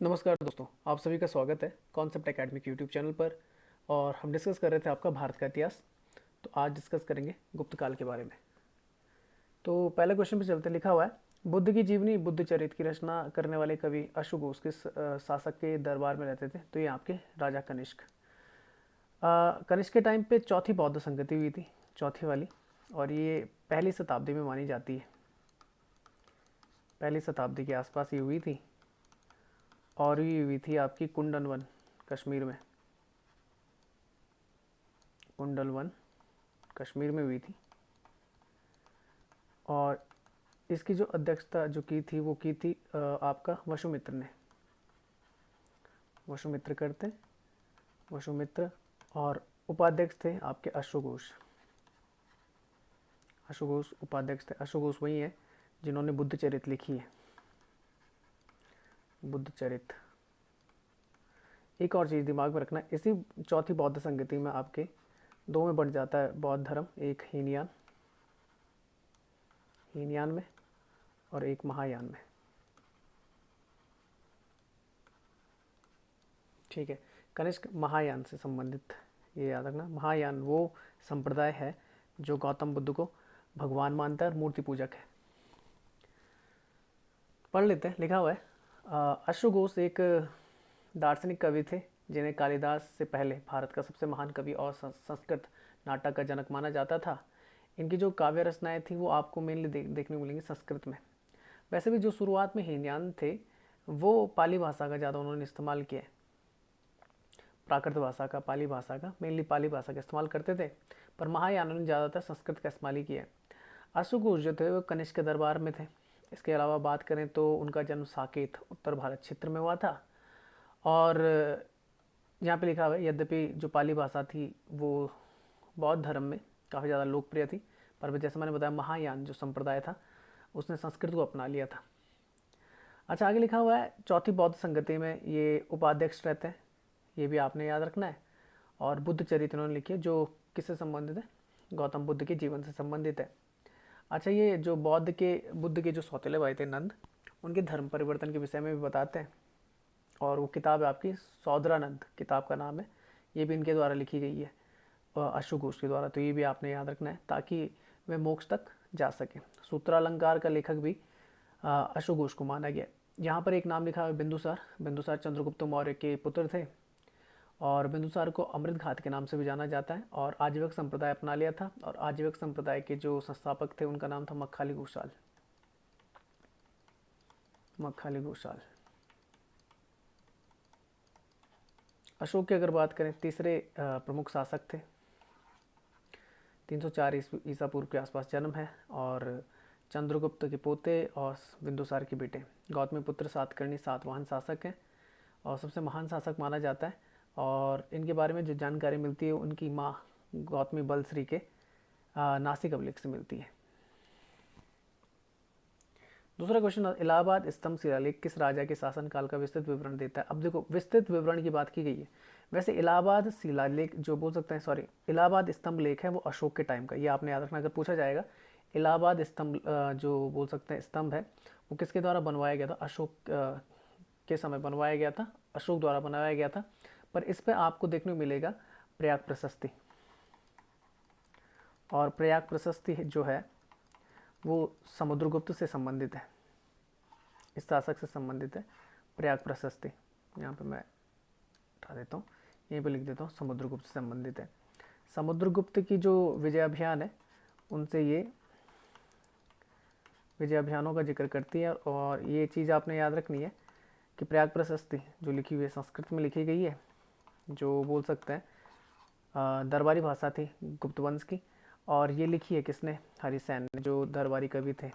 नमस्कार दोस्तों, आप सभी का स्वागत है कॉन्सेप्ट एकेडमी के यूट्यूब चैनल पर। और हम डिस्कस कर रहे थे आपका भारत का इतिहास। तो आज डिस्कस करेंगे गुप्त काल के बारे में। तो पहले क्वेश्चन पे चलते, लिखा हुआ है बुद्ध की जीवनी बुद्ध चरित्र की रचना करने वाले कवि अशोक किस शासक के दरबार में रहते थे। तो ये आपके राजा कनिष्क। कनिष्क के टाइम पे चौथी बौद्ध संगति हुई थी, चौथी वाली। और ये पहली शताब्दी में मानी जाती है, पहली शताब्दी के आसपास ये हुई थी। और ये हुई थी आपकी कुंडनवन, कश्मीर में। कुंडलवन कश्मीर में हुई थी। और इसकी जो अध्यक्षता जो की थी वो की थी आपका वसुमित्र ने। वसुमित्र करते, वसुमित्र। और उपाध्यक्ष थे आपके अश्वघोष। अश्वघोष उपाध्यक्ष थे। अश्वघोष वही है जिन्होंने बुद्ध चरित लिखी है, बुद्ध चरित। एक और चीज़ दिमाग में रखना, इसी चौथी बौद्ध संगति में आपके दो में बंट जाता है बौद्ध धर्म, एक हीनयान, हीनयान में, और एक महायान में। ठीक है, कनिष्क महायान से संबंधित, ये याद रखना। महायान वो संप्रदाय है जो गौतम बुद्ध को भगवान मानता है और मूर्ति पूजक है। पढ़ लेते हैं, लिखा हुआ है अश्वघोष एक दार्शनिक कवि थे जिन्हें कालिदास से पहले भारत का सबसे महान कवि और संस्कृत नाटक का जनक माना जाता था। इनकी जो काव्य रचनाएं थी वो आपको मेनली देखने को मिलेंगी संस्कृत में। वैसे भी जो शुरुआत में हीनयान थे वो पाली भाषा का ज़्यादा उन्होंने इस्तेमाल किया है, प्राकृत भाषा का, पाली भाषा का, मेनली पाली भाषा का इस्तेमाल करते थे। पर महायानों ने ज़्यादातर संस्कृत का इस्तेमाल ही किया है। अशोक जो थे वो कनिष्क के दरबार में थे। इसके अलावा बात करें तो उनका जन्म साकेत उत्तर भारत क्षेत्र में हुआ था। और यहाँ पे लिखा हुआ है यद्यपि जो पाली भाषा थी वो बौद्ध धर्म में काफ़ी ज़्यादा लोकप्रिय थी, पर जैसे मैंने बताया महायान जो संप्रदाय था उसने संस्कृत को अपना लिया था। अच्छा, आगे लिखा हुआ है चौथी बौद्ध संगति में ये उपाध्यक्ष रहते हैं, ये भी आपने याद रखना है। और बुद्ध चरित्र उन्होंने लिखी है जो किससे संबंधित है, गौतम बुद्ध के जीवन से संबंधित है। अच्छा, ये जो बुद्ध के जो सौतेले भाई थे नंद, उनके धर्म परिवर्तन के विषय में भी बताते हैं। और वो किताब है आपकी सौदरानंद, किताब का नाम है। ये भी इनके द्वारा लिखी गई है, अश्वघोष के द्वारा। तो ये भी आपने याद रखना है ताकि वे मोक्ष तक जा सके। सूत्रालंकार का लेखक भी अश्वघोष को माना गया। यहाँ पर एक नाम लिखा है बिंदुसार। बिंदुसार चंद्रगुप्त मौर्य के पुत्र थे और बिंदुसार को अमृत घात के नाम से भी जाना जाता है। और आजीवक संप्रदाय अपना लिया था। और आजीवक संप्रदाय के जो संस्थापक थे उनका नाम था मक्खाली घोषाल, मक्खाली घोषाल। अशोक की अगर बात करें, तीसरे प्रमुख शासक थे। 304 ईसा पूर्व के आसपास जन्म है। और चंद्रगुप्त के पोते और बिंदुसार के बेटे। गौतमी पुत्र सातकर्णी सातवाहन शासक हैं और सबसे महान शासक माना जाता है। और इनके बारे में जो जानकारी मिलती है उनकी माँ गौतमी बलश्री के नासिक अभिलेख से मिलती है। दूसरा क्वेश्चन, इलाहाबाद स्तंभ शिलालेख किस राजा के शासनकाल का विस्तृत विवरण देता है। अब देखो, विस्तृत विवरण की बात की गई है। वैसे इलाहाबाद शिलालेख जो बोल सकते हैं, सॉरी, इलाहाबाद स्तंभ लेख है वो अशोक के टाइम का, ये आपने याद रखना अगर पूछा जाएगा। इलाहाबाद स्तंभ जो बोल सकते हैं स्तंभ है वो किसके द्वारा बनवाया गया था, अशोक के समय बनवाया गया था, अशोक द्वारा बनाया गया था। पर इस पर आपको देखने को मिलेगा प्रयाग प्रशस्ति। और प्रयाग प्रशस्ति जो है वो समुद्रगुप्त से संबंधित है, इस शासक से संबंधित है प्रयाग प्रशस्ति। यहाँ पे मैं उठा देता हूँ, यहीं पे लिख देता हूँ समुद्रगुप्त से संबंधित है। समुद्रगुप्त की जो विजय अभियान है उनसे ये विजय अभियानों का जिक्र करती है। और ये चीज़ आपने याद रखनी है कि प्रयाग प्रशस्ति जो लिखी हुई है संस्कृत में लिखी गई है, जो बोल सकते हैं दरबारी भाषा थी गुप्त वंश की। और ये लिखी है किसने, हरिसेन ने, जो दरबारी कवि थे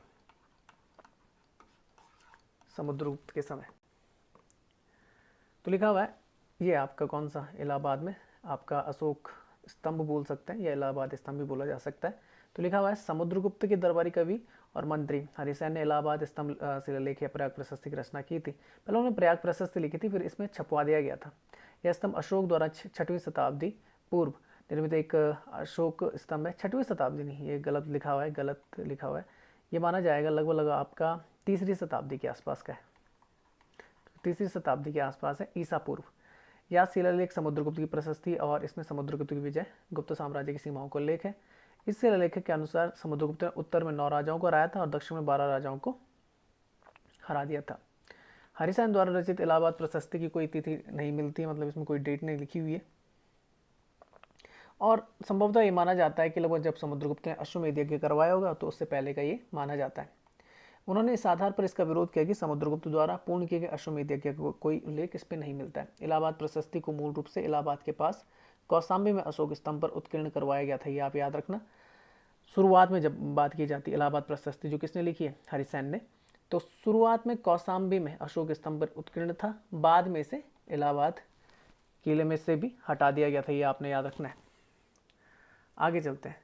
समुद्रगुप्त के समय। तो लिखा हुआ है ये आपका कौन सा, इलाहाबाद में आपका अशोक स्तंभ बोल सकते हैं या इलाहाबाद स्तंभ भी बोला जा सकता है। तो लिखा हुआ है समुद्रगुप्त के दरबारी कवि और मंत्री हरिसेन ने इलाहाबाद स्तंभ शिलालेख या प्रयाग प्रशस्ति की रचना की थी। पहले उन्होंने प्रयाग प्रशस्ति लिखी थी, फिर इसमें छपवा दिया गया था। यह स्तंभ अशोक द्वारा 6वीं शताब्दी पूर्व निर्मित एक अशोक स्तंभ है। 6वीं शताब्दी नहीं, ये गलत लिखा हुआ है, गलत लिखा हुआ है। ये माना जाएगा लगभग आपका 3री शताब्दी के आसपास का है। 3री शताब्दी के आसपास है, ईसा पूर्व। यह शिलालेख समुद्रगुप्त की प्रशस्ति और इसमें समुद्रगुप्त की विजय, गुप्त साम्राज्य की सीमाओं को उल्लेख है। इस शिलालेख के अनुसार समुद्रगुप्त ने उत्तर में 9 राजाओं को हराया था और दक्षिण में 12 राजाओं को हरा दिया था। हरिसेन द्वारा रचित इलाहाबाद प्रशस्ति की कोई तिथि नहीं मिलती है, मतलब इसमें कोई डेट नहीं लिखी हुई है। और संभवतः ये माना जाता है कि लगभग जब समुद्रगुप्त ने अश्वमेध यज्ञ करवाया होगा तो उससे पहले का ये माना जाता है। उन्होंने इस आधार पर इसका विरोध किया कि समुद्रगुप्त द्वारा पूर्ण किए गए अश्वमेध यज्ञ का कोई उल्लेख इस पर नहीं मिलता है। इलाहाबाद प्रशस्ति को मूल रूप से इलाहाबाद के पास कौशाम्बी में अशोक स्तंभ पर उत्कीर्ण करवाया गया था, ये आप याद रखना। शुरुआत में जब बात की जाती है इलाहाबाद प्रशस्ति जो किसने लिखी है, हरिसेन ने, तो शुरुआत में कौशाम्बी में अशोक स्तंभ पर उत्कीर्ण था, बाद में से इलाहाबाद किले में से भी हटा दिया गया था, ये आपने याद रखना है। आगे चलते हैं।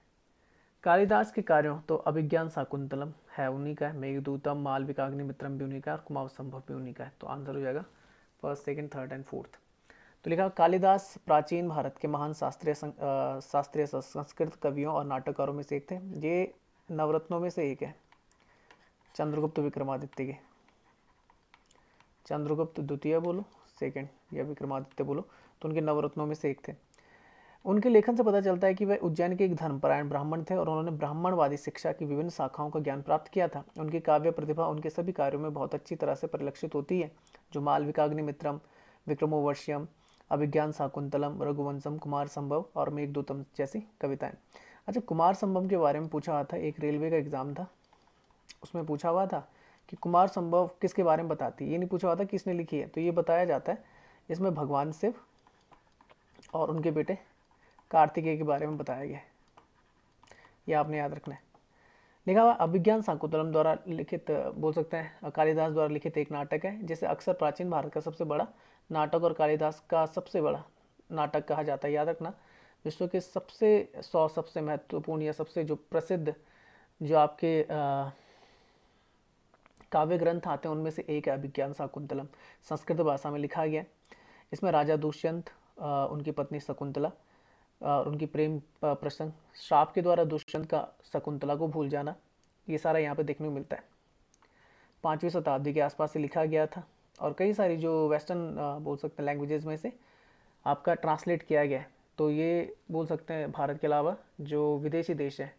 कालिदास के कार्यों तो अभिज्ञान शाकुंतलम है उन्हीं का है, मेघदूतम, मालविकाग्निमित्रम भी उन्हीं का है और कुमार संभव भी उन्हीं का है। तो आंसर हो जाएगा first, second, third and fourth. तो लिखा कालिदास प्राचीन भारत के महान शास्त्रीय संस्कृत कवियों और नाटककारों में से एक थे। ये नवरत्नों में से एक है, चंद्रगुप्त विक्रमादित्य के। चंद्रगुप्त द्वितीय बोलो, सेकंड, या विक्रमादित्य बोलो, तो उनके नवरत्नों में से एक थे। उनके लेखन से पता चलता है कि वह उज्जैन के एक धर्मपरायण ब्राह्मण थे और उन्होंने ब्राह्मणवादी शिक्षा की विभिन्न शाखाओं का ज्ञान प्राप्त किया था। उनकी काव्य प्रतिभा उनके सभी कार्यों में बहुत अच्छी तरह से परिलक्षित होती है, जो मालविकाग्निमित्रम, विक्रमोर्वश्यम, अभिज्ञान शाकुंतलम, रघुवंशम, कुमार संभव और मेघदूतम जैसी कविताएं। अच्छा, कुमार संभव के बारे में पूछा हुआ था, एक रेलवे का एग्जाम था, उसमें पूछा हुआ था कि कुमार संभव किसके बारे में बताती है, ये नहीं पूछा हुआ था किसने लिखी है। तो ये बताया जाता है इसमें भगवान शिव और उनके बेटे कार्तिकेय के बारे में बताया गया है, यह आपने याद रखना है। लिखा हुआ अभिज्ञान शाकुंतलम द्वारा लिखित, बोल सकते हैं कालिदास द्वारा लिखित एक नाटक है, जिसे अक्सर प्राचीन भारत का सबसे बड़ा नाटक और कालिदास का सबसे बड़ा नाटक कहा जाता है। याद रखना, विश्व के सबसे 100 सबसे महत्वपूर्ण या सबसे जो प्रसिद्ध जो आपके काव्य ग्रंथ आते हैं उनमें से एक है अभिज्ञान शाकुंतलम। संस्कृत भाषा में लिखा गया। इसमें राजा दुष्यंत, उनकी पत्नी शकुंतला और उनकी प्रेम प्रसंग, श्राप के द्वारा दुष्यंत का शकुंतला को भूल जाना, ये सारा यहाँ पे देखने को मिलता है। 5वीं शताब्दी के आसपास से लिखा गया था और कई सारी जो वेस्टर्न बोल सकते हैं लैंग्वेजेस में से आपका ट्रांसलेट किया गया है। तो ये बोल सकते हैं भारत के अलावा जो विदेशी देश है,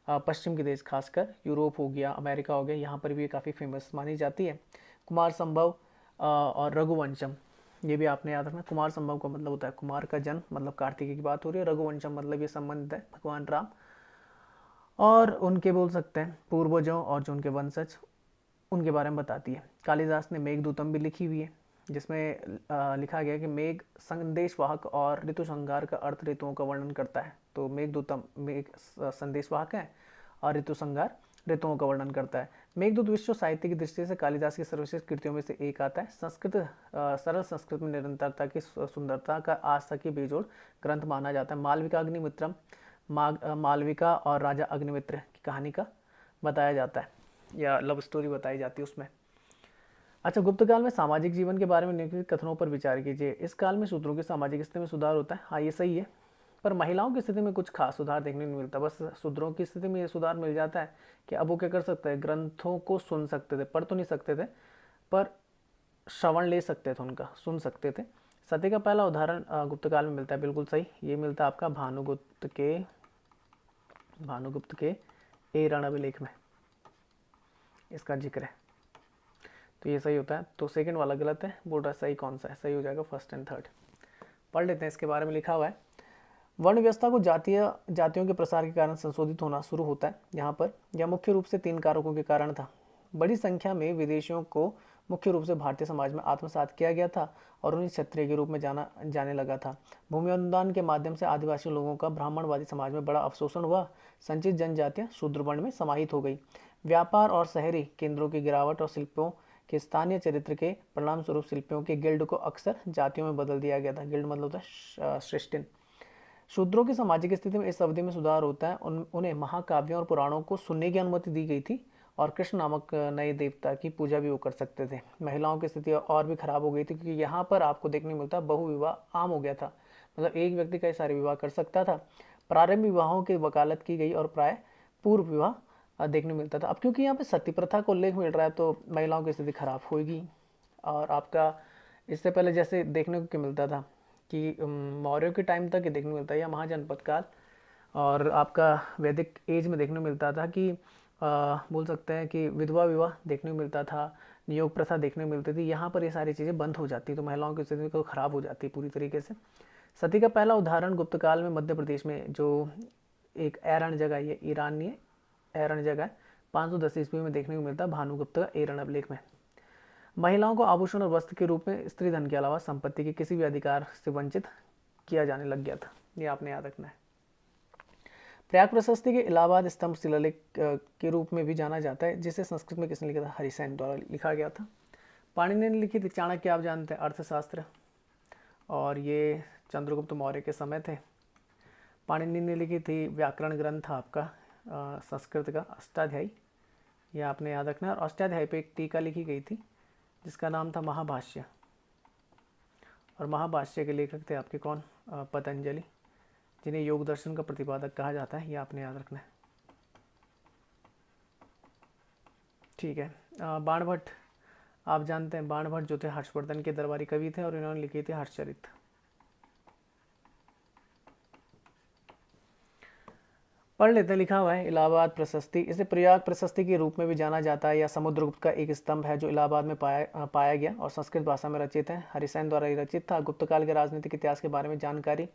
पश्चिम के देश, खासकर यूरोप हो गया, अमेरिका हो गया, यहाँ पर भी ये काफ़ी फेमस मानी जाती है। कुमार संभव और रघुवंशम, ये भी आपने याद रखना। कुमार संभव का मतलब होता है कुमार का जन्म, मतलब कार्तिकेय की बात हो रही है। रघुवंशम मतलब ये संबंधित है भगवान राम और उनके बोल सकते हैं पूर्वजों और जो उनके वंशज, उनके बारे में बताती है। कालिदास ने मेघदूतम भी लिखी हुई है, जिसमें लिखा गया कि मेघ संदेशवाहक और ऋतु संहार का अर्थ ऋतुओं का वर्णन करता है। तो मेघदूतम मेघ संदेशवाहक है और ऋतु संहार ऋतुओं का वर्णन करता है। मेघदूत विश्व साहित्य की दृष्टि से कालिदास की सर्वश्रेष्ठ कृतियों में से एक आता है। सरल संस्कृत में निरंतरता की सुंदरता का आज तक ही बेजोड़ ग्रंथ माना जाता है। मालविका अग्निमित्रम, मालविका और राजा अग्निमित्र की कहानी का बताया जाता है या लव स्टोरी बताई जाती है उसमें। अच्छा, गुप्त काल में सामाजिक जीवन के बारे में निम्नलिखित कथनों पर विचार कीजिए। इस काल में शूद्रों की सामाजिक स्थिति में सुधार होता है, हाँ ये सही है, पर महिलाओं की स्थिति में कुछ खास सुधार देखने नहीं मिलता। बस शूद्रों की स्थिति में ये सुधार मिल जाता है कि अब वो क्या कर सकते हैं, ग्रंथों को सुन सकते थे, पढ़ तो नहीं सकते थे पर श्रवण ले सकते थे, उनका सुन सकते थे। सती का पहला उदाहरण गुप्त काल में मिलता है, बिल्कुल सही, ये मिलता है आपका भानुगुप्त के ए रण अभिलेख में इसका जिक्र है, तो ये सही होता है। तो सेकंड वाला गलत है, बोल रहा है सही कौन सा है, सही हो जाएगा फर्स्ट एंड थर्ड। पढ़ लेते हैं, इसके बारे में लिखा हुआ है वर्ण व्यवस्था को जातियों के प्रसार के कारण संशोधित होना शुरू होता है। यहाँ पर यह मुख्य रूप से 3 कारकों के कारण था। बड़ी संख्या में विदेशियों को मुख्य रूप से भारतीय समाज में आत्मसात किया गया था और उन्हें क्षत्रिय के रूप में जाने लगा था। भूमि अनुदान के माध्यम से आदिवासी लोगों का ब्राह्मणवादी समाज में बड़ा अवशोषण हुआ। संचित जनजातियां शूद्र वर्ण में समाहित हो गई। व्यापार और शहरी केंद्रों की गिरावट और शिल्पों के स्थानीय चरित्र के परिणाम स्वरूप शिल्पियों के गिल्ड को अक्सर जातियों में बदल दिया गया था। गिल्ड मतलब होता है श्रेष्ठिन। शूद्रों की सामाजिक स्थिति में इस अवधि में सुधार होता है। उन्हें महाकाव्यों और पुराणों को सुनने की अनुमति दी गई थी और कृष्ण नामक नए देवता की पूजा भी वो कर सकते थे। महिलाओं की स्थिति और भी खराब हो गई थी, क्योंकि यहाँ पर आपको देखने मिलता बहुविवाह आम हो गया था, मतलब एक व्यक्ति कई सारे विवाह कर सकता था। प्रारंभ विवाहों की वकालत की गई और प्राय पूर्व विवाह देखने मिलता था। अब क्योंकि यहाँ पे सती प्रथा का उल्लेख मिल रहा है तो महिलाओं की स्थिति खराब होगी। और आपका इससे पहले जैसे देखने को क्या मिलता था कि मौर्यों के टाइम तक ये देखने को मिलता है, या महाजनपद काल और आपका वैदिक एज में देखने को मिलता था कि बोल सकते हैं कि विधवा विवाह देखने को मिलता था, नियोग प्रथा देखने को मिलती थी। यहाँ पर ये सारी चीज़ें बंद हो जाती, तो महिलाओं की स्थिति को खराब हो जाती पूरी तरीके से। सती का पहला उदाहरण गुप्त काल में मध्य प्रदेश में जो एक एरण जगह, ये ईरान नहीं है, एरण जगह है, 510 ईस्वी में देखने को मिलता है भानुगुप्त का एरण अभिलेख में। महिलाओं को आभूषण और वस्त्र के रूप में स्त्री धन के अलावा संपत्ति के किसी भी अधिकार से वंचित किया जाने लग गया था, ये आपने याद रखना है। प्रयाग प्रशस्ति के इलाहाबाद स्तंभ शिलालेख के रूप में भी जाना जाता है, जिसे संस्कृत में किसने लिखा था? हरिसेन द्वारा लिखा गया था। पाणिनि ने लिखी थी चाणक्य, आप जानते हैं, अर्थशास्त्र, और ये चंद्रगुप्त मौर्य के समय थे। पाणिनि ने लिखी थी व्याकरण ग्रंथ था आपका संस्कृत का अष्टाध्यायी, ये आपने याद रखना है। और अष्टाध्यायी पे एक टीका लिखी गई थी जिसका नाम था महाभाष्य, और महाभाष्य के लेखक थे आपके कौन? पतंजलि, जिन्हें योग दर्शन का प्रतिपादक कहा जाता है, ये आपने याद रखना है। ठीक है। बाणभट्ट, आप जानते हैं बाणभट्ट जो थे हर्षवर्धन के दरबारी कवि थे, और इन्होंने लिखी थी हर्षचरित। पढ़ लेते हैं, लिखा हुआ है इलाहाबाद प्रशस्ति, इसे प्रयाग प्रशस्ति के रूप में भी जाना जाता है, या समुद्रगुप्त का एक स्तंभ है जो इलाहाबाद में पाया गया और संस्कृत भाषा में रचित है। हरिसेन द्वारा रचित था। गुप्त काल के राजनीतिक इतिहास के बारे में जानकारी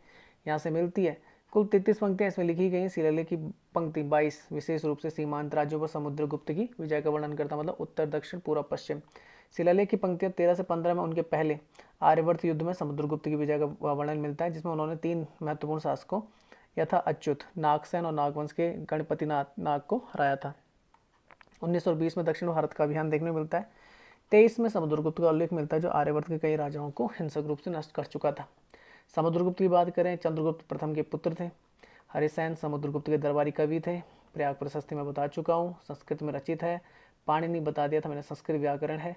यहाँ से मिलती है। कुल 33 पंक्तियाँ इसमें लिखी गई। शिलालेख की पंक्ति 22 विशेष रूप से सीमांत राज्यों पर समुद्रगुप्त की विजय का वर्णन करता, मतलब उत्तर, दक्षिण, पूर्व, पश्चिम। शिलालेख की पंक्तियाँ 13 से 15 में उनके पहले आर्यवर्त युद्ध में समुद्रगुप्त की विजय का वर्णन मिलता है, जिसमें उन्होंने 3 महत्वपूर्ण शासकों यथा अच्युत, नागसेन और नागवंश के गणपति नाग को हराया था। 1920 में दक्षिण भारत का अभियान देखने को मिलता है। 23 में समुद्रगुप्त का उल्लेख मिलता है, जो आर्यवर्त के कई राजाओं को हिंसक रूप से नष्ट कर चुका था। समुद्रगुप्त की बात करें, चंद्रगुप्त प्रथम के पुत्र थे। हरिसेन समुद्रगुप्त के दरबारी कवि थे। प्रयाग प्रशस्ति में बता चुका हूँ, संस्कृत में रचित है। पाणिनि बता दिया था मैंने, संस्कृत व्याकरण है।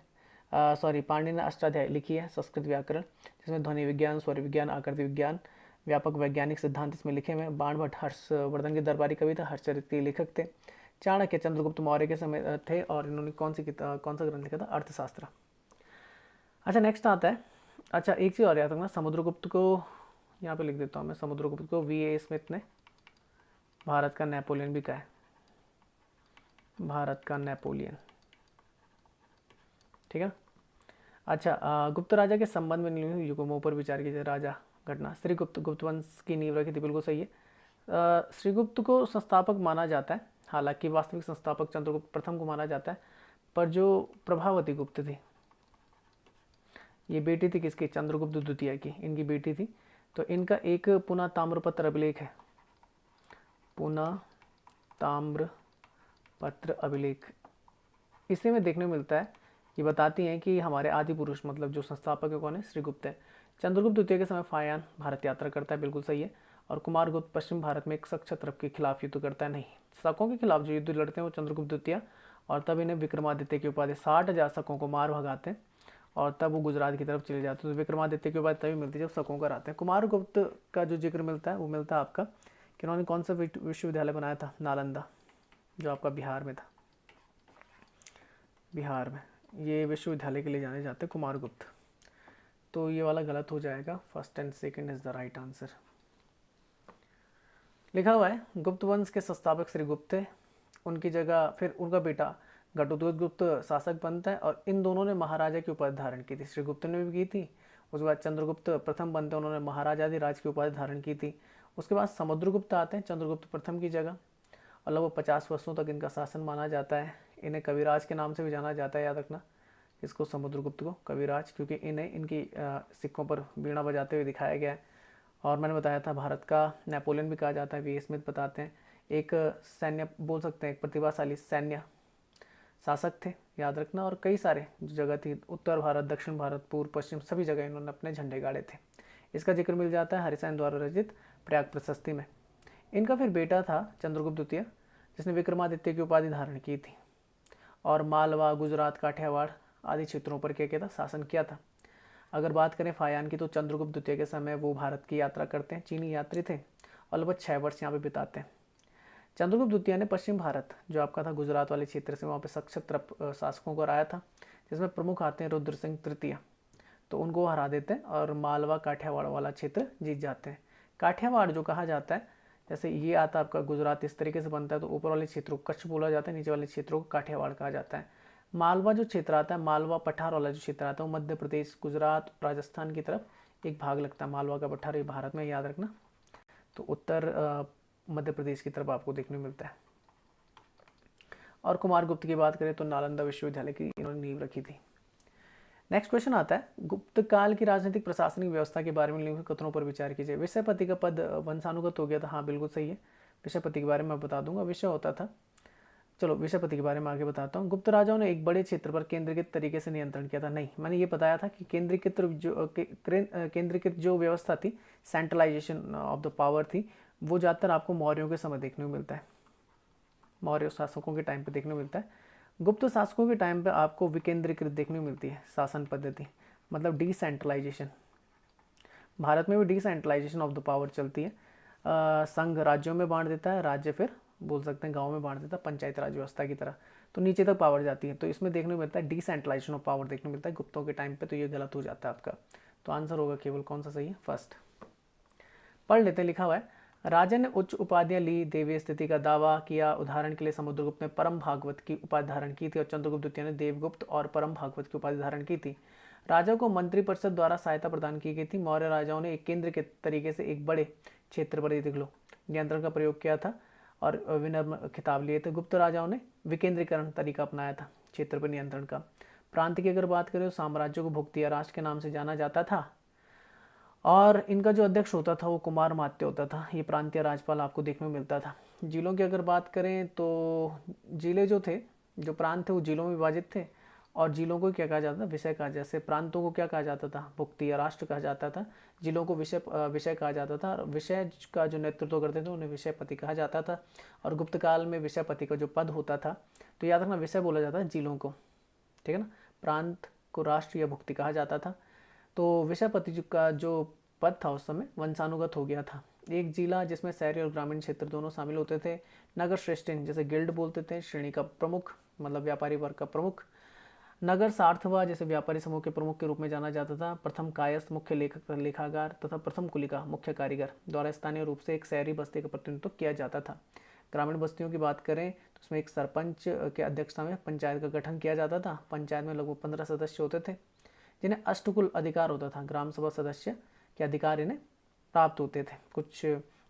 पाणिनि ने अष्टाध्यायी लिखी है संस्कृत व्याकरण, जिसमें ध्वनि विज्ञान, स्वर विज्ञान, आकृति विज्ञान, व्यापक वैज्ञानिक सिद्धांत इसमें लिखे हुए हैं। बाणभट्ट हर्षवर्धन के दरबारी कवि था, हर्षचरित के लेखक थे। चाणक्य चंद्रगुप्त मौर्य के समय थे, और इन्होंने कौन सा ग्रंथ लिखा था? अर्थशास्त्र। अच्छा, नेक्स्ट आता है। अच्छा, एक चीज़ और याद रखना, समुद्रगुप्त को यहाँ पे लिख देता हूँ मैं, समुद्रगुप्त को V.A. स्मिथ ने भारत का नेपोलियन भी कहा है, भारत का नेपोलियन, ठीक है। अच्छा, गुप्त राजा के संबंध में निम्नलिखित युगों पर विचार कीजिए। राजा, घटना, श्रीगुप्त गुप्त वंश की नींव रखी थी, बिल्कुल सही है। श्रीगुप्त को संस्थापक माना जाता है, हालांकि वास्तविक संस्थापक चंद्रगुप्त प्रथम को माना जाता है, पर जो प्रभावती गुप्त थी, ये बेटी थी किसकी? चंद्रगुप्त द्वितीय की, इनकी बेटी थी। तो इनका एक पुनः ताम्रपत्र अभिलेख है, पुनः ताम्रपत्र अभिलेख, इसी में देखने को मिलता है कि बताती हैं कि हमारे आदि पुरुष, मतलब जो संस्थापक है कौन है? श्रीगुप्त है। चंद्रगुप्त द्वितीय के समय फायान भारत यात्रा करता है, बिल्कुल सही है। और कुमारगुप्त पश्चिम भारत में एक शक क्षत्रप के खिलाफ युद्ध करता है, नहीं, शकों के खिलाफ जो युद्ध लड़ते हैं वो चंद्रगुप्त द्वितीय, और तब इन्हें विक्रमादित्य की उपाधि, 60,000 शकों को मार भगाते हैं, और तब वो गुजरात की तरफ चले जाते हैं। तो विक्रमादित्य की उपाधि तभी मिलती है जब शकों कर आते हैं। कुमारगुप्त का जो जिक्र मिलता है वो मिलता है आपका कि उन्होंने कौन सा विश्वविद्यालय बनाया था? नालंदा, जो आपका बिहार में था, बिहार में। ये विश्वविद्यालय के लिए जाने जाते हैं कुमारगुप्त। तो ये वाला गलत हो जाएगा, first and second is the right answer. लिखा हुआ है गुप्त वंश के संस्थापक श्रीगुप्त थे, उनकी जगह फिर उनका बेटा घटोत्कच गुप्त शासक बनता है, और इन दोनों ने महाराजा की उपाधि धारण की थी। श्रीगुप्त ने भी की थी, उसके बाद चंद्रगुप्त प्रथम बनते हैं, उन्होंने महाराजाधिराज की उपाधि धारण की थी। उसके बाद समुद्रगुप्त आते हैं चंद्रगुप्त प्रथम की जगह, और लगभग 50 वर्षों तक इनका शासन माना जाता है। इन्हें कविराज के नाम से भी जाना जाता है, याद रखना इसको, समुद्रगुप्त को कविराज, क्योंकि इन्हें इनकी सिक्कों पर वीणा बजाते हुए दिखाया गया है। और मैंने बताया था भारत का नेपोलियन भी कहा जाता है, V.A. स्मिथ बताते हैं। एक सैन्य बोल सकते हैं, एक प्रतिभाशाली सैन्य शासक थे, याद रखना। और कई सारे जो जगह थी, उत्तर भारत, दक्षिण भारत, पूर्व, पश्चिम, सभी जगह इन्होंने अपने झंडे गाड़े थे। इसका जिक्र मिल जाता है हरिसेन द्वारा रचित प्रयाग प्रशस्ति में। इनका फिर बेटा था चंद्रगुप्त द्वितीय, जिसने विक्रमादित्य की उपाधि धारण की थी, और मालवा, गुजरात, काठियावाड़ आदि क्षेत्रों पर क्या किया था? शासन किया था। अगर बात करें फायान की, तो चंद्रगुप्त द्वितीय के समय वो भारत की यात्रा करते हैं, चीनी यात्री थे, और लगभग 6 वर्ष यहाँ पे बिताते हैं। चंद्रगुप्त द्वितीय ने पश्चिम भारत, जो आपका था गुजरात वाले क्षेत्र से, वहाँ पे सक्षत्र शासकों को हराया था, जिसमें प्रमुख आते हैं रुद्र सिंह तृतीय, तो उनको हरा देते हैं और मालवा काठियावाड़ वाला क्षेत्र जीत जाते हैं। काठियावाड़ जो कहा जाता है, जैसे ये आता है आपका गुजरात, इस तरीके से बनता है, तो ऊपर वाले क्षेत्रों को कच्छ बोला जाता है, नीचे वाले क्षेत्रों को काठियावाड़ कहा जाता है। मालवा जो क्षेत्र आता है, मालवा पठार वाला जो क्षेत्र आता है, वो मध्य प्रदेश, गुजरात, राजस्थान की तरफ एक भाग लगता है। मालवा का पठार ये भारत में, याद रखना, तो उत्तर मध्य प्रदेश की तरफ आपको देखने को मिलता है। और कुमार गुप्त की बात करें तो नालंदा विश्वविद्यालय की इन्होंने नींव रखी थी। नेक्स्ट क्वेश्चन आता है, गुप्त काल की राजनीतिक प्रशासनिक व्यवस्था के बारे में निम्नलिखित कथनों पर विचार कीजिए। विषयपति का पद वंशानुगत हो गया था, हाँ बिल्कुल सही है। विषयपति के बारे में मैं बता दूंगा, विषय होता था। चलो विषयपति के बारे में आगे बताता हूँ। गुप्त राजाओं ने एक बड़े क्षेत्र पर केंद्रीकृत तरीके से नियंत्रण किया था। नहीं, मैंने ये बताया था कि केंद्रीकृत जो व्यवस्था थी, सेंट्रलाइजेशन ऑफ द पावर थी, वो ज़्यादातर आपको मौर्यों के समय देखने को मिलता है, मौर्य शासकों के टाइम पे देखने को मिलता है। गुप्त शासकों के टाइम पे आपको विकेंद्रीकृत देखने को मिलती है शासन पद्धति, मतलब डिसेंट्रलाइजेशन। भारत में भी डिसेंट्रलाइजेशन ऑफ द पावर चलती है। संघ राज्यों में बांट देता है, राज्य फिर बोल सकते हैं गाँव में बांट देता है, पंचायत राज व्यवस्था की तरह, तो नीचे तक पावर जाती है। तो इसमें देखने को मिलता है डिसेंट्रलाइजेशन ऑफ पावर देखने को मिलता है गुप्तों के टाइम पे, तो ये गलत हो जाता है आपका। तो आंसर होगा केवल कौन सा सही है, फर्स्ट। पढ़ लेते हैं, लिखा हुआ है, राजा ने उच्च उपाधियां ली, देवी स्थिति का दावा किया। उदाहरण के लिए समुद्रगुप्त ने परम भागवत की उपाधि धारण की थी और चंद्रगुप्त द्वितीय ने देवगुप्त और परम भागवत की उपाधि धारण की थी। राजा को मंत्रिपरिषद द्वारा सहायता प्रदान की गई थी। मौर्य राजाओं ने एक केंद्र के तरीके से एक बड़े क्षेत्र पर, देख लो, नियंत्रण का प्रयोग किया था और विनम्र खिताब लिए थे। गुप्त राजाओं ने विकेंद्रीकरण तरीका अपनाया था क्षेत्र पर नियंत्रण का। प्रांत की अगर बात करें तो साम्राज्यों को भुक्तिया राष्ट्र के नाम से जाना जाता था और इनका जो अध्यक्ष होता था वो कुमार मात्य होता था। ये प्रांतीय राज्यपाल आपको देखने को मिलता था। जिलों की अगर बात करें तो जिले जो थे, जो प्रांत थे, वो जिलों में विभाजित थे और जिलों को क्या कहा जाता था, विषय कहा। जैसे प्रांतों को क्या कहा जाता था, भुक्ति या राष्ट्र कहा जाता था। जिलों को विषय कहा जाता था और विषय का जो नेतृत्व करते थे उन्हें विषयपति कहा जाता था। और गुप्त काल में विषयपति का जो पद होता था, तो याद रखना विषय बोला जाता है जिलों को, ठीक है ना। प्रांत को राष्ट्र या भुक्ति कहा जाता था। तो विषयपति का जो पद था उस समय वंशानुगत हो गया था। एक जिला जिसमें शहरी और ग्रामीण क्षेत्र दोनों शामिल होते थे। नगर श्रेष्ठिन, जैसे गिल्ड बोलते थे, श्रेणी का प्रमुख, मतलब व्यापारी वर्ग का प्रमुख। नगर सार्थवा, जैसे व्यापारी समूह के प्रमुख के रूप में जाना जाता था। प्रथम कायस्थ, मुख्य लेखागार तथा प्रथम कुलिका, मुख्य कारीगर द्वारा स्थानीय रूप से एक शहरी बस्ती का प्रतिनिधित्व किया जाता था। ग्रामीण बस्तियों की बात करें तो उसमें एक सरपंच के अध्यक्षता में पंचायत का गठन किया जाता था। पंचायत में लगभग 15 सदस्य होते थे जिन्हें अष्टकुल अधिकार होता था। ग्राम सभा सदस्य के अधिकार इन्हें प्राप्त होते थे। कुछ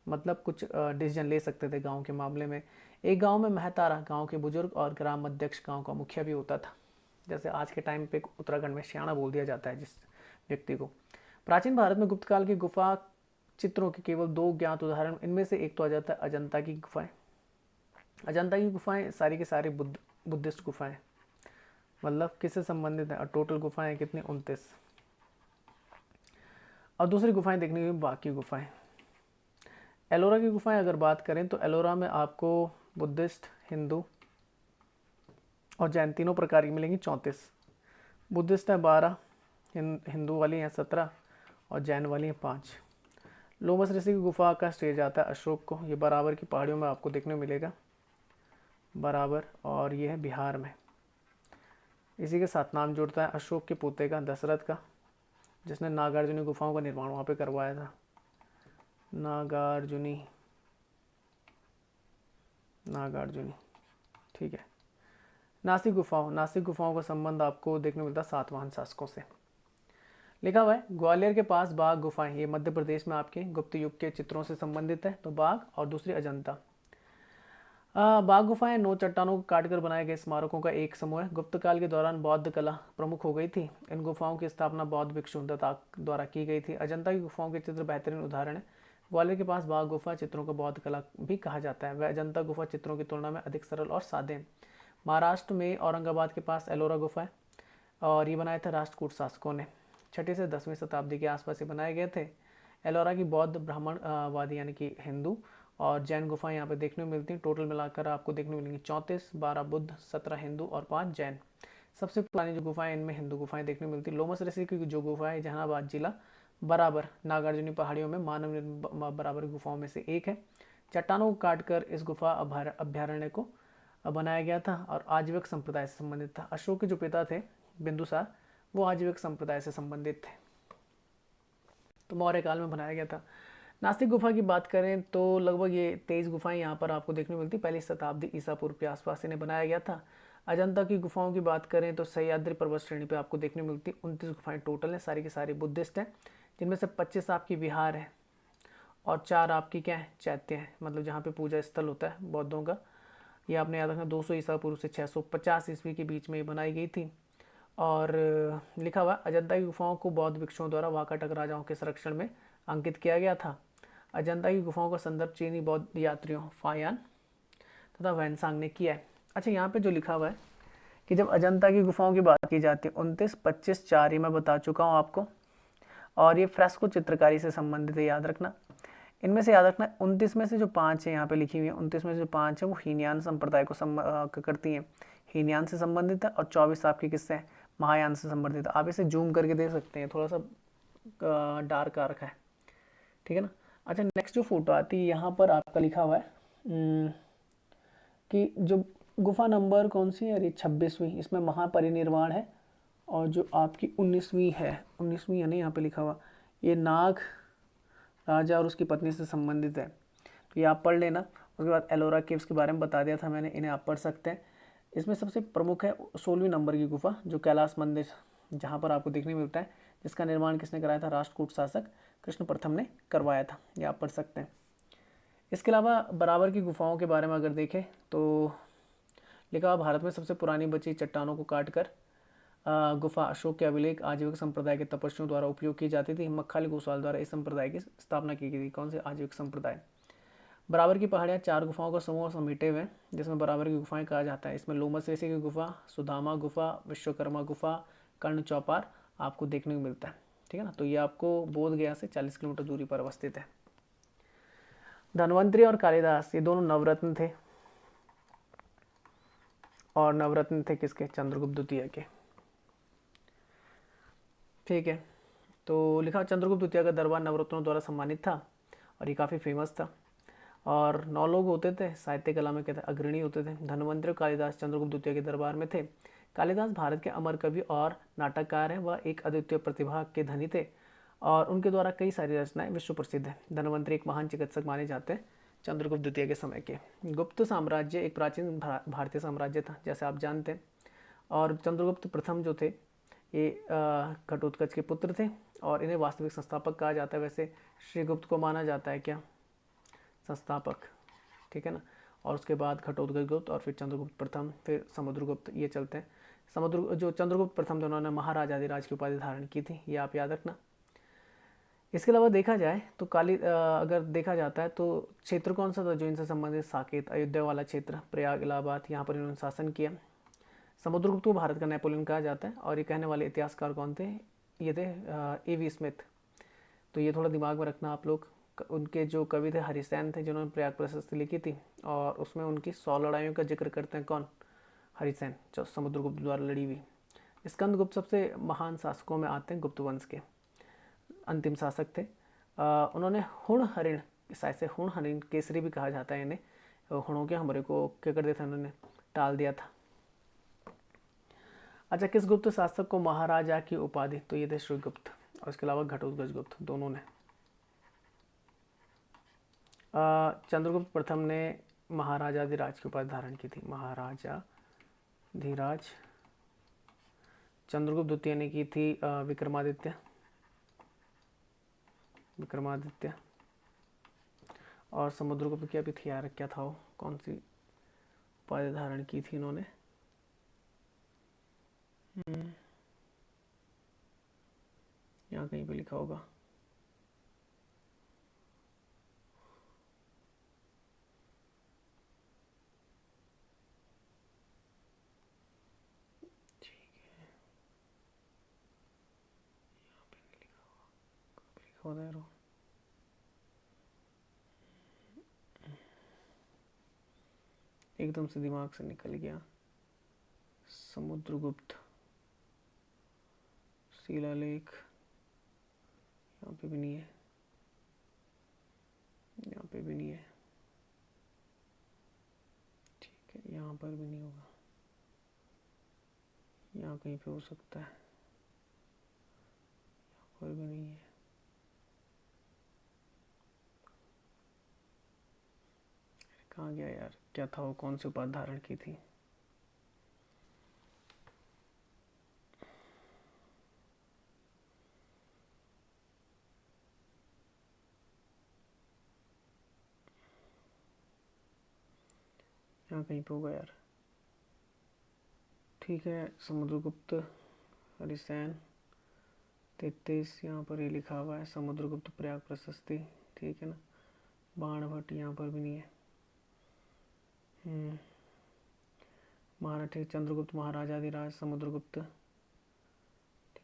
कुछ डिसीजन ले सकते थे गांव के मामले में। एक गांव में महतारा गांव के बुजुर्ग और ग्राम अध्यक्ष गांव का मुखिया भी होता था। जैसे आज के टाइम पे उत्तराखंड में श्याणा बोल दिया जाता है जिस व्यक्ति को। प्राचीन भारत में गुप्त काल की गुफा चित्रों के केवल 2 ज्ञात उदाहरण, इनमें से एक तो आ जाता है अजंता की गुफाएं। अजंता की गुफाएं सारी की सारी बुद्धिस्ट गुफाएं, मतलब किससे संबंधित है। और टोटल गुफाएं कितनी, 29। और दूसरी गुफाएं देखने की बाकी गुफाएं। एलोरा की गुफाएं अगर बात करें तो एलोरा में आपको बुद्धिस्ट, हिंदू और जैन तीनों प्रकार की मिलेंगी, 34। बुद्धिस्ट है 12, हिंदू वाली हैं 17 और जैन वाली हैं 5। लोमस ऋषि की गुफा का स्टेज आता है अशोक को। ये बराबर की पहाड़ियों में आपको देखने को मिलेगा, बराबर, और ये है बिहार में। इसी के साथ नाम जुड़ता है अशोक के पोते का, दशरथ का, जिसने नागार्जुनी गुफाओं का निर्माण वहाँ पे करवाया था। नागार्जुनी, ठीक है। नासिक गुफाओं का संबंध आपको देखने को मिलता है सातवाहन शासकों से। लिखा हुआ है, ग्वालियर के पास बाघ गुफाएं, ये मध्य प्रदेश में आपके गुप्त युग के चित्रों से संबंधित है। तो बाघ और दूसरी अजंता। बाघ गुफाएं 9 चट्टानों को काटकर बनाए गए स्मारकों का एक समूह है। गुप्त काल के दौरान बौद्ध कला प्रमुख हो गई थी। इन गुफाओं की स्थापना बौद्ध भिक्षु दत्ता द्वारा की गई थी। अजंता की गुफाओं के चित्र बेहतरीन उदाहरण है। ग्वालियर के पास बाघ गुफा चित्रों को बौद्ध कला भी कहा जाता है। वह अजंता गुफा चित्रों की तुलना में अधिक सरल और सादे हैं। महाराष्ट्र में औरंगाबाद के पास एलोरा गुफा है और ये बनाए थे राष्ट्रकूट शासकों ने। 6वीं से 10वीं शताब्दी के आसपास ये बनाए गए थे। एलोरा की बौद्ध ब्राह्मणवादी यानी कि हिंदू और जैन गुफाएं यहाँ पे देखने को मिलती हैं। टोटल मिलाकर आपको देखने को मिलेंगी 34, 12 बुद्ध, 17 हिंदू और 5 जैन। सबसे पुरानी जो गुफाएं, इनमें हिंदू गुफाएं देखने को मिलती है। लोमस ऋषि की जो गुफा है जहानाबाद जिला, बराबर नागार्जुनी पहाड़ियों में मानव बराबर गुफाओं में से एक है। चट्टानों को काटकर इस गुफा अभ्यारण्य को बनाया गया था और आजीविक संप्रदाय से संबंधित था। अशोक के जो पिता थे बिंदुसार, वो आजीविक संप्रदाय से संबंधित थे। तो मौर्य काल में बनाया गया था। नास्तिक गुफा की बात करें तो लगभग ये 23 गुफाएं यहाँ पर आपको देखने को मिलती, पहली शताब्दी ईसा पूर्व के आसपास इन्हें बनाया गया था। अजंता की गुफाओं की बात करें तो सह्याद्री पर्वत श्रेणी पे आपको देखने को मिलती 29 गुफाएं टोटल हैं, सारी की सारी बुद्धिस्ट हैं, जिनमें से 25 आपकी विहार है और 4 आपकी क्या है, चैत्य हैं, मतलब जहाँ पे पूजा स्थल होता है बौद्धों का। ये आपने याद रखना 200 ईसा पूर्व से 650 ईस्वी के बीच में ये बनाई गई थी। और लिखा हुआ अजंता की गुफाओं को बौद्ध भिक्षुओं द्वारा वाकाटक राजाओं के संरक्षण में अंकित किया गया था। अजंता की गुफाओं का संदर्भ चीनी बौद्ध यात्रियों फायान तथा वैनसांग ने किया है। अच्छा, यहाँ पे जो लिखा हुआ है कि जब अजंता की गुफाओं की बात की जाती है 29, 25, 4 ही मैं बता चुका हूँ आपको, और ये फ्रेस्को चित्रकारी से संबंधित है, याद रखना। इनमें से याद रखना 29 में से जो 5 है यहाँ पे लिखी हुई है, 29 में से जो 5 है वो हीनयान संप्रदाय को करती हैं, हीनयान से संबंधित है, और 24 आपके किससे है, महायान से संबंधित है। आप इसे जूम करके देख सकते हैं, थोड़ा सा डार्क आ रखा है, ठीक है ना। अच्छा, नेक्स्ट जो फोटो आती है यहाँ पर आपका लिखा हुआ है कि जो गुफा नंबर कौन सी है, अरे 26वीं, इसमें महापरिनिर्वाण है, और जो आपकी 19वीं है, 19वीं है नहीं यहाँ पे लिखा हुआ, ये नाग राजा और उसकी पत्नी से संबंधित है, तो ये आप पढ़ लेना। उसके बाद एलोरा केव्स के बारे में बता दिया था मैंने, इन्हें आप पढ़ सकते हैं। इसमें सबसे प्रमुख है 16वीं नंबर की गुफा, जो कैलाश मंदिर जहाँ पर आपको देखने मिलता है, जिसका निर्माण किसने कराया था, राष्ट्रकूट शासक कृष्ण प्रथम ने करवाया था, ये आप पढ़ सकते हैं। इसके अलावा बराबर की गुफाओं के बारे में अगर देखें तो लिखा हुआ भारत में सबसे पुरानी बची चट्टानों को काटकर गुफा अशोक के अभिलेख आजीविक संप्रदाय के तपस्वियों द्वारा उपयोग की जाती थी। मक्खाली गोसाल द्वारा इस संप्रदाय की स्थापना की गई थी। कौन से, आजीविक संप्रदाय। बराबर की पहाड़ियाँ 4 गुफाओं का समूह समेटे हुए, जिसमें बराबर की गुफाएं कहा जाता है। इसमें लोमस ऋषि की गुफा, सुदामा गुफा, विश्वकर्मा गुफा, कर्ण चौपार आपको देखने को मिलता है, ठीक है ना। तो ये आपको बोध गया से 40 किलोमीटर दूरी पर अवस्थित है। धन्वंतरी और कालिदास ये दोनों नवरत्न थे, और नवरत्न थे किसके, चंद्रगुप्त द्वितीय के, ठीक है। तो लिखा चंद्रगुप्त द्वितीय का दरबार नवरत्नों द्वारा सम्मानित था, और ये काफ़ी फेमस था, और 9 लोग होते थे, साहित्य कला में कहते अग्रणी होते थे। धन्वंतरी कालिदास चंद्रगुप्त द्वितीय के दरबार में थे। कालिदास भारत के अमर कवि और नाटककार हैं, वह एक अद्वितीय प्रतिभा के धनी थे, और उनके द्वारा कई सारी रचनाएं विश्व प्रसिद्ध हैं। धन्वंतरी एक महान चिकित्सक माने जाते हैं चंद्रगुप्त द्वितीय के समय के। गुप्त साम्राज्य एक प्राचीन भारतीय साम्राज्य था, जैसे आप जानते हैं, और चंद्रगुप्त प्रथम जो थे ये घटोत्कच के पुत्र थे, और इन्हें वास्तविक संस्थापक कहा जाता है। वैसे श्रीगुप्त को माना जाता है क्या, संस्थापक, ठीक है ना। और उसके बाद घटोत्कच गुप्त, और फिर चंद्रगुप्त प्रथम, फिर समुद्रगुप्त, ये चलते हैं। जो चंद्रगुप्त प्रथम थे उन्होंने महाराजाधिराज की उपाधि धारण की थी, ये आप याद रखना। इसके अलावा देखा जाए तो अगर देखा जाता है तो क्षेत्र कौन सा था जो इनसे संबंधित, साकेत, अयोध्या वाला क्षेत्र, प्रयाग, इलाहाबाद, यहाँ पर इन्होंने शासन किया। समुद्रगुप्त को भारत का नेपोलियन कहा जाता है, और ये कहने वाले इतिहासकार कौन थे, ये थे A.V. स्मिथ। तो ये थोड़ा दिमाग में रखना आप लोग। उनके जो कवि थे हरिसेन थे, जिन्होंने प्रयाग प्रशस्ति लिखी थी, और उसमें उनकी 100 लड़ाइयों का जिक्र करते हैं। कौन, हरिसेन, जो समुद्रगुप्त द्वारा लड़ी हुई। स्कंदगुप्त सबसे महान शासकों में आते हैं, गुप्त वंश के अंतिम शासक थे। उन्होंने हुण हरिण, शायद से हुण हरिण केसरी भी कहा जाता है इन्हें, हुणों के हमले को क्या कर दिया था उन्होंने, टाल दिया था। अच्छा, किस गुप्त शासक को महाराजा की उपाधि, तो ये थे श्रीगुप्त, और इसके अलावा घटोत्कच गुप्त, दोनों ने। चंद्रगुप्त प्रथम ने महाराजाधिराज की उपाधि धारण की थी, महाराजाधिराज। चंद्रगुप्त द्वितीय ने की थी विक्रमादित्य, और समुद्रगुप्त की अभी थी यार, क्या था वो, कौन सी उपाधि धारण की थी इन्होंने, यहाँ कहीं पे लिखा होगा। एकदम से दिमाग से निकल गया। समुद्रगुप्त शिलालेख, यहाँ पे भी नहीं है, यहाँ पे भी नहीं है, ठीक है, यहाँ पर भी नहीं होगा, यहाँ कहीं पे हो सकता है, कोई भी नहीं है। कहाँ गया यार, क्या था वो, कौन सी उपाधि धारण की थी? यहाँ कहीं पे होगा यार। ठीक है, समुद्रगुप्त, हरिसेन 33 यहाँ पर ही लिखा हुआ है। समुद्रगुप्त प्रयाग प्रशस्ति, ठीक है ना। बाणभट्ट यहाँ पर भी नहीं है। महाराठा चंद्रगुप्त महाराजाधिराज समुद्रगुप्त,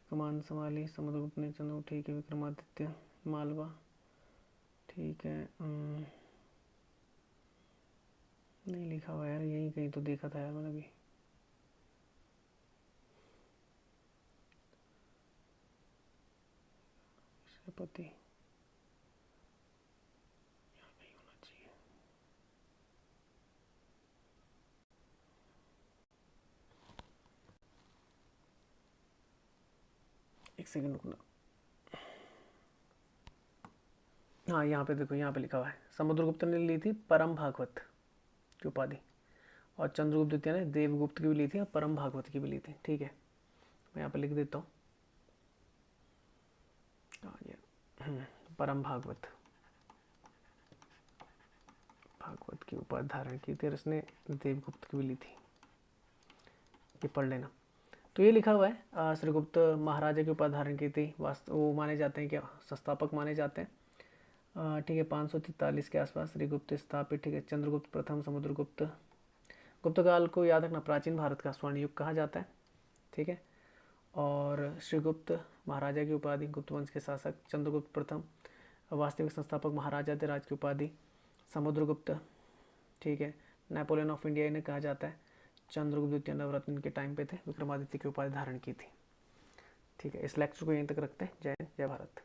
कमान संभाली समुद्रगुप्त ने चंद्रगुप्त, ठीक है। विक्रमादित्य मालवा, ठीक है। नहीं लिखा हुआ यार, यहीं कहीं तो देखा था यार मैंने भी। पति नहीं होना चाहिए। एक सेकंड रुकना। हाँ यहाँ पे देखो, यहाँ पे लिखा हुआ है समुद्रगुप्त ने ली थी परम भागवत की उपाधि, और चंद्रगुप्त द्वितीय ने देवगुप्त की भी ली थी और परम भागवत की भी ली थी। ठीक है, मैं यहाँ पे लिख देता हूँ। परम भागवत, भागवत की उपाधि धारण की थी और इसने देवगुप्त की भी ली थी। ये पढ़ लेना। तो ये लिखा हुआ है श्रीगुप्त महाराजा की उपाधि धारण की थी। वो माने जाते हैं, क्या संस्थापक माने जाते हैं। ठीक है, 543 के आसपास श्रीगुप्त स्थापित। ठीक है, चंद्रगुप्त प्रथम समुद्रगुप्त। गुप्त काल को याद रखना प्राचीन भारत का स्वर्ण युग कहा जाता है। ठीक है, और श्रीगुप्त महाराजा की उपाधि, गुप्त वंश के शासक चंद्रगुप्त प्रथम, वास्तविक संस्थापक महाराजाधिराज की उपाधि समुद्रगुप्त। ठीक है, नेपोलियन ऑफ इंडिया इन्हें कहा जाता है। चंद्रगुप्त द्वितीय नवरत्न के टाइम पे थे, विक्रमादित्य की उपाधि धारण की थी। ठीक है, इस लेक्चर को यहीं तक रखते हैं। जय हिंद, जय भारत।